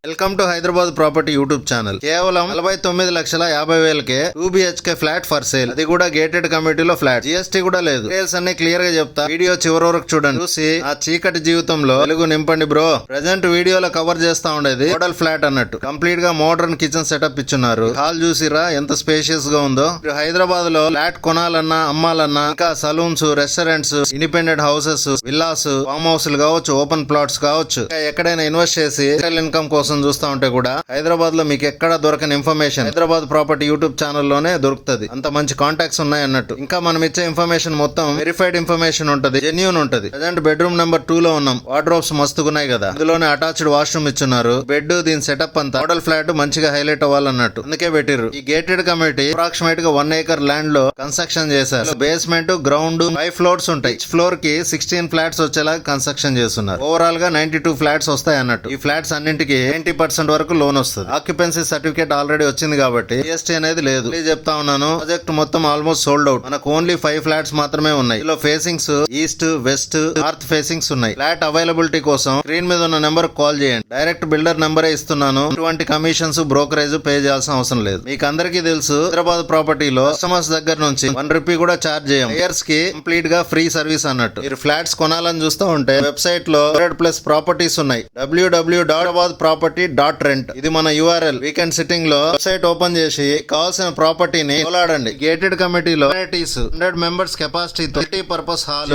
Welcome to Hyderabad property YouTube channel. కేవలం 49,50,000కే 2BHK flat for sale, అది కూడా గేటెడ్ కమ్యూనిటీలో ఫ్లాట్. GST కూడా లేదు. డీటెయిల్స్ అన్ని క్లియర్ గా చెప్తా, వీడియో చివరి వరకు చూడండి. చూసి ఆ చీకటి జీవితంలో వెలుగు నింపండి బ్రో. ప్రెజెంట్ వీడియోలో కవర్ చేస్తా ఉండేది మోడల్ ఫ్లాట్ అన్నట్టు. కంప్లీట్ గా మోడర్న్ కిచెన్ సెటప్ ఇచ్చున్నారు. హాల్ చూసిరా ఎంత స్పేషియస్ గా ఉందో. హైదరాబాద్ లో ఫ్లాట్ కొనాలన్నా అమ్మాలన్నా, ఇంకా salons, restaurants, independent houses, villas, farm హౌస్లు కావచ్చు, ఓపెన్ ప్లాట్స్ కావచ్చు, ఎక్కడైనా ఇన్వెస్ట్ చేసి ఇన్కమ్ కోసం చూస్తా ఉంటే కూడా హైదరాబాద్ లో మీకు ఎక్కడ దొరకని ఇన్ఫర్మేషన్ హైదరాబాద్ ప్రాపర్టీ యూట్యూబ్ ఛానల్లోనే దొరుకుతుంది. అంత మంచి కాంటాక్ట్స్ ఉన్నాయి అన్నట్టు. ఇంకా మనం ఇచ్చే ఇన్ఫర్మేషన్ మొత్తం వెరిఫైడ్ ఇన్ఫర్మేషన్ ఉంటది, జెన్యూన్ ఉంటది. ప్రజెంట్ బెడ్రూమ్ నెంబర్ 2 లో ఉన్నాం. వార్డ్రోబ్స్ మస్తుగున్నాయి కదా, అందులోనే అటాచ్డ్ వాష్రూమ్ ఇచ్చున్నారు. బెడ్, దీని సెటప్ అంతా మోడల్ ఫ్లాట్ మంచిగా హైలైట్ అవ్వాలన్నట్టు అందుకే పెట్టిర్రు. ఈ గేటెడ్ కమ్యూనిటీ అప్రాక్సిమేట్ గా 1 acre ల్యాండ్ లో కన్స్ట్రక్షన్ చేశారు. బేస్మెంట్, గ్రౌండ్ 5 floors ఉంటాయి. ఫ్లోర్ కి 16 ఫ్లాట్స్ వచ్చేలా కన్స్ట్రక్షన్ చేస్తున్నారు. ఓవరాల్ గా 92 ఫ్లాట్స్ వస్తాయి అన్నట్టు. ఈ ఫ్లాట్స్ అన్నింటికి 90% వరకు లోన్ వస్తుంది. ఆక్యుపెన్సీ సర్టిఫికేట్ ఆల్రెడీ వచ్చింది కాబట్టి GST అనేది లేదు. చెప్తా ఉన్నాను, ప్రాజెక్ట్ మొత్తం ఆల్మోస్ట్ సోల్డ్ అవుట్. మనకు ఓన్లీ 5 ఫ్లాట్స్ మాత్రమే ఉన్నాయి. ఇందులో facings east, west, north facings ఉన్నాయి. ఫ్లాట్ అవైలబిలిటీ కోసం స్క్రీన్ మీద ఉన్న నెంబర్ కాల్ చేయండి. డైరెక్ట్ బిల్డర్ నెంబరే ఇస్తున్నాను. ఎటువంటి కమిషన్స్, బ్రోకరేజ్ పే చేయాల్సిన అవసరం లేదు. మీకు అందరికీ తెలుసు, హైదరాబాద్ ప్రాపర్టీలో కస్టమర్స్ దగ్గర నుంచి 1 రూపీ కూడా చార్జ్ చేయం. ఇయర్స్ కి కంప్లీట్ గా ఫ్రీ సర్వీస్ అన్నట్టు. మీరు ఫ్లాట్స్ కొనాలని చూస్తూ ఉంటే వెబ్సైట్ లో 100+ ప్రాపర్టీస్ ఉన్నాయి. www.property.rent ఇది మన URL. వీకెండ్ సిట్టింగ్ లో వెబ్సైట్ ఓపెన్ చేసి కావాల్సిన ప్రాపర్టీని కొలాడండి. గేటెడ్ కమిటీలో 100 మెంబర్స్ కెపాసిటీతో multipurpose hall,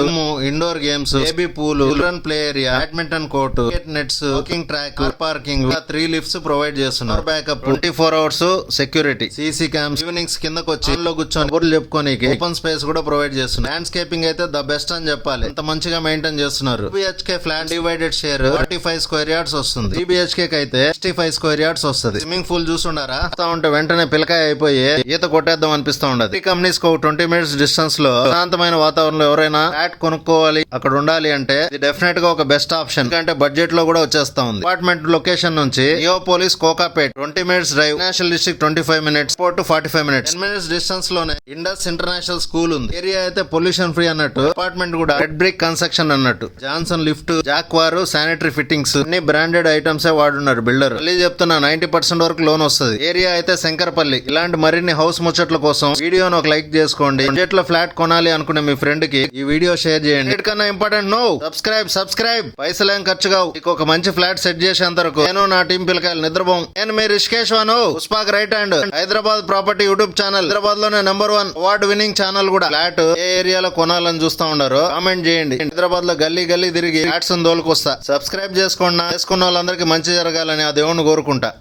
indoor games, baby pool, children play area, badminton court, nets, walking track, car parking, 3 lifts provide చేస్తున్నారు. Backup 24 hours security, CC cams, evenings కిందకు వచ్చి లో కూర్చొని బోర్లు చెప్పుకోనికి ఓపెన్ స్పేస్ కూడా ప్రొవైడ్ చేస్తున్నారు. ల్యాండ్స్కేపింగ్ అయితే ద బెస్ట్ అని చెప్పాలి. ఎంత మంచిగా మెయింటైన్ చేస్తున్నారు. 2BHK flat divided share 45 square yards వస్తుంది. 3BHK అయితే 65 square yards వస్తుంది. స్విమ్మింగ్ పూల్ చూసుండారా, ఉంటే వెంటనే పిలకాయ అయిపోయి ఈత కొట్టేద్దాం అనిపిస్తా ఉండదు. ఈ కంపెనీస్ కు 20 minutes డిస్టెన్స్ లో శాంతమైన వాతావరణంలో ఎవరైనా ఫ్లాట్ కొనుక్కోవాలి, అక్కడ ఉండాలి అంటే ఇది డెఫినెట్ గా ఒక బెస్ట్ ఆప్షన్. ఎందుకంటే బడ్జెట్ లో కూడా వచ్చేస్తా ఉంది. అపార్ట్మెంట్ లొకేషన్ నుంచి Neopolis, Kokapet 20 minutes drive, national district 25 minutes, port 45 minutes, 10 minutes distance లోనే ఇండస్ ఇంటర్నేషనల్ స్కూల్ ఉంది. ఏరియా అయితే పొల్యూషన్ ఫ్రీ అన్నట్టు. అపార్ట్మెంట్ కూడా రెడ్ బ్రిక్ కన్స్ట్రక్షన్ అన్నట్టు. Johnson lift, Jaquar, sanitary fittings అన్ని బ్రాండెడ్ ఐటమ్స్ వాడున్నారు బిల్డర్. మళ్ళీ చెప్తున్నా, 90% వరకు లోన్ వస్తుంది. ఏరియా అయితే శంకరపల్లి. ఇలాంటి మరిన్ని హౌస్ ముచ్చట్ల కోసం వీడియోను ఒక లైక్ చేసుకోండి. బడ్జెట్ లో ఫ్లాట్ కొనాలి అనుకునే మీ ఫ్రెండ్ కి ఈ వీడియో షేర్ చేయండి. వీటికన్నా ఇంపార్టెంట్ సబ్స్క్రైబ్. పైసలేం ఖర్చు కావు. మీకు ఒక మంచి ఫ్లాట్ సెట్ చేసేంత వరకు నేను నా టీం పిల్లకాయలు నిద్రపోం. నేను మీ రిషికేశ్వాను, పుష్పాక్ right hand. Hyderabad property YouTube channel, Hyderabad లోనే నెంబర్ 1 అవార్డు విన్నింగ్ ఛానల్ కూడా. ఫ్లాట్ ఏ ఏరియాలో కొనాలని చూస్తా ఉండారో కామెంట్ చేయండి. హైదరాబాద్ లో గల్లీ తిరిగి ఫ్లాట్స్ దోలుకొస్తా. సబ్స్క్రైబ్ చేసుకున్న వాళ్ళందరికీ మంచి జరగాలని ఆ దేవుణ్ణి కోరుకుంటా.